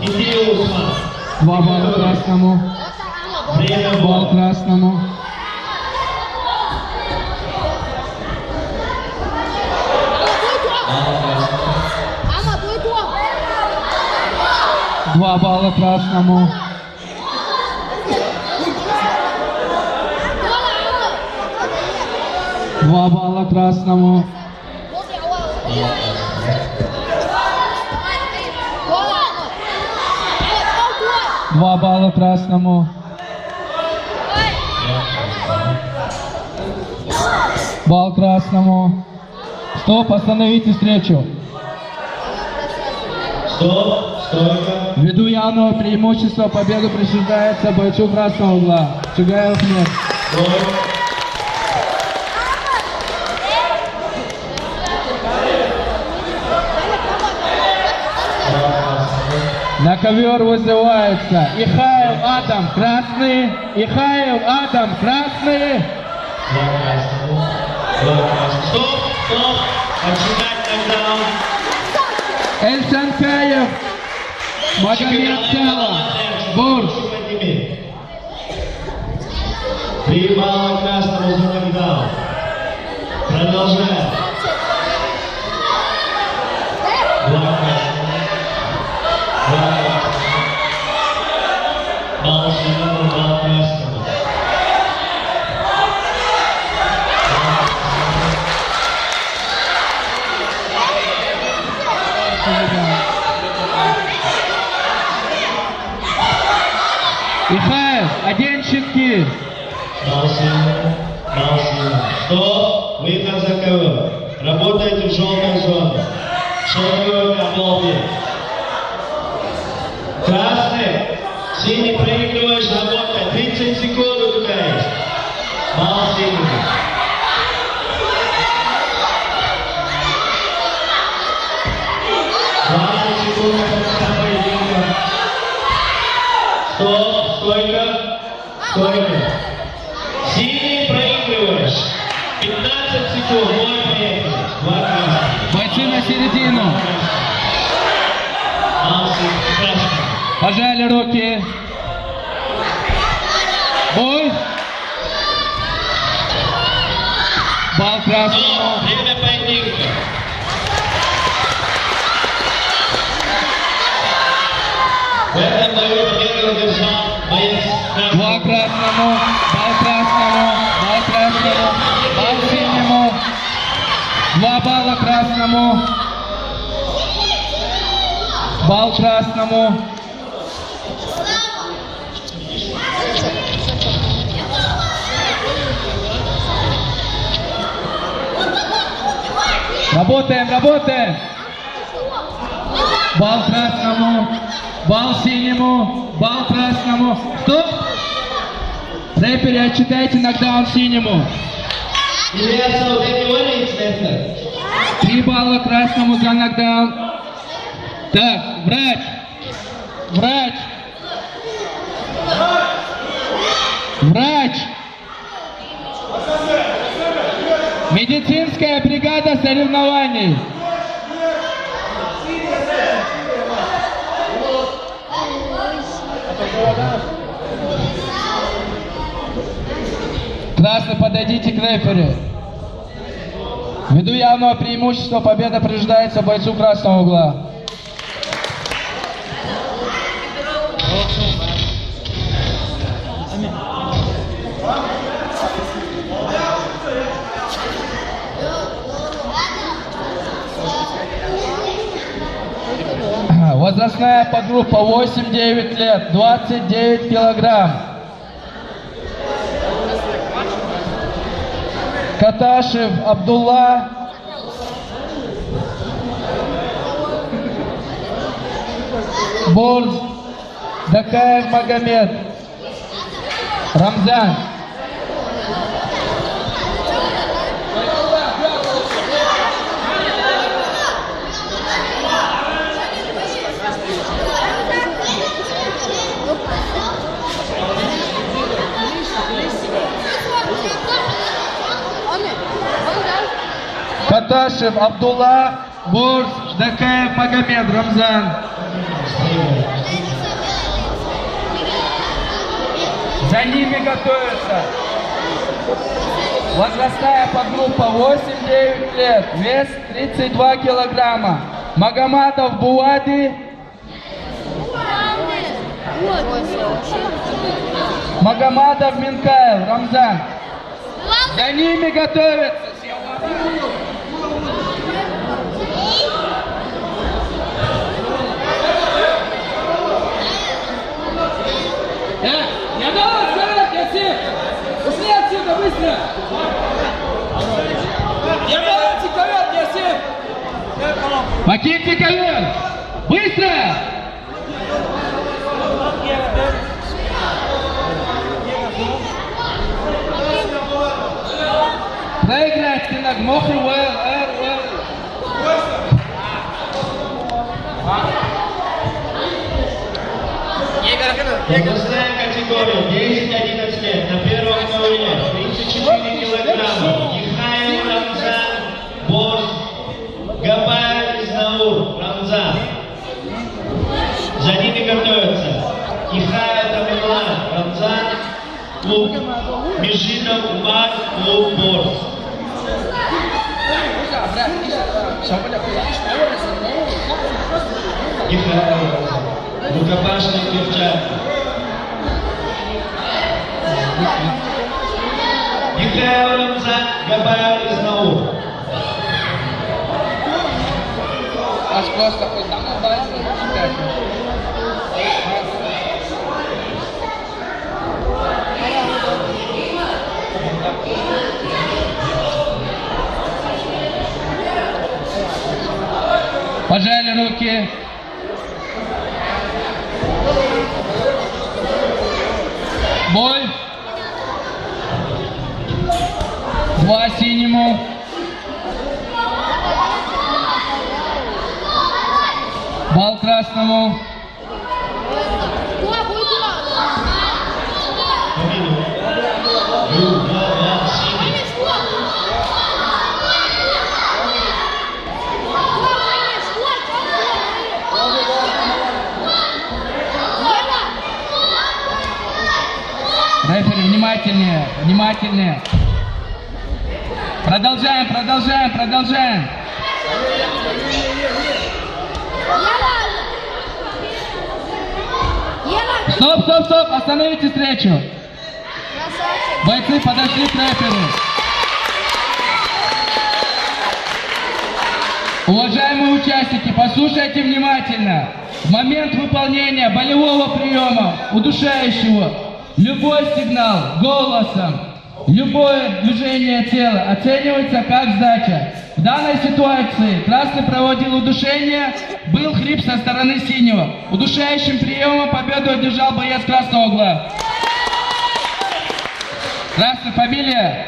2 балла красному. Балл красному. Два балла красному. 2 балла красному. 2 балла красному. Балл красному. Стоп, остановите встречу. Стоп, стойка. Ввиду явного преимущества победу присуждается бойцу красного угла. Чугаев нет. Стой. На ковер вызывается Ихаев Адам красный. Ихаев Адам красный. Стоп, стоп. Отсчитать нокдаун. Эльсанкаев Магомед Сала. Бурж. 3 балла красному за нокдаун. Продолжаем. 2 красному. 2 красному. Балл синему, балл красному. Ихаев, один щитки. Балл синему, балл синему. Стоп, выход за ковер. Работайте в желтой зоне. Шелковый оболбе. Красный, синий проигрываешь, работай. 30 секунд у тебя есть. Балл синему. Стоп, стойка, стойка. Синий проигрываешь. 15 секунд, бой поехали. 2 красных. Бойцы на середину. Красный. Пожали руки. Бой. Балл красному. Стоп, время поединка. В этом бою победу одержал боец 2 красному. Балл красному. Балл красному. Балл синему. 2 балла красному. Балл красному. Работаем, работаем. Балл красному. Балл синему. Балл красному. Стоп. Рэпери, отчитайте нокдаун синему. Илья Саудек, его место. 3 балла красному за нокдаун. Так, врач. Врач. Врач. Медицинская бригада соревнований. Красный, подойдите к рефери. Ввиду явного преимущества победа присуждается бойцу красного угла. Возрастная подгруппа 8-9 лет, 29 килограмм. Каташев Абдулла. Борз Дакаев Магомед. Рамзан. Каташев Абдулла, Борз Дакаев Магомед. Рамзан. За ними готовятся возрастная подгруппа 8-9 лет, вес 32 килограмма. Магомадов Булады, Магомадов Минкаев Рамзан. За ними готовятся. Я дал отсюда, Ясиф! Ушли отсюда, быстро! Я дал ковер, Ясиф! Покиньте ковер! Быстро! Проиграть Тинак Мохи Возрастная категория 10-11 лет. На первом ковре 34 килограмма. Ихаев Рамзан, Босс, Габаев Изнаур, Рамзан. За ними готовятся Ихаев Тамерлан, Рамзан, клуб Межидов Умар, клуб Борс. Ихаев Рамзан. Рукопашные перчатки. Ихаев Рамзан, Габаев Изнаур. Аж просто хоть там на базе, пожали руки. Бой. 2 синему. Бал красному. Фамилию. Юга, синий. Рефери, внимательнее, внимательнее. Продолжаем, продолжаем, продолжаем. Стоп, стоп, стоп, остановите встречу. Бойцы подошли к рефери. Уважаемые участники, послушайте внимательно. В момент выполнения болевого приема, удушающего, любой сигнал голосом, любое движение тела оценивается как сдача. В данной ситуации красный проводил удушение, был хрип со стороны синего. Удушающим приемом победу одержал боец красного угла. Красный, фамилия?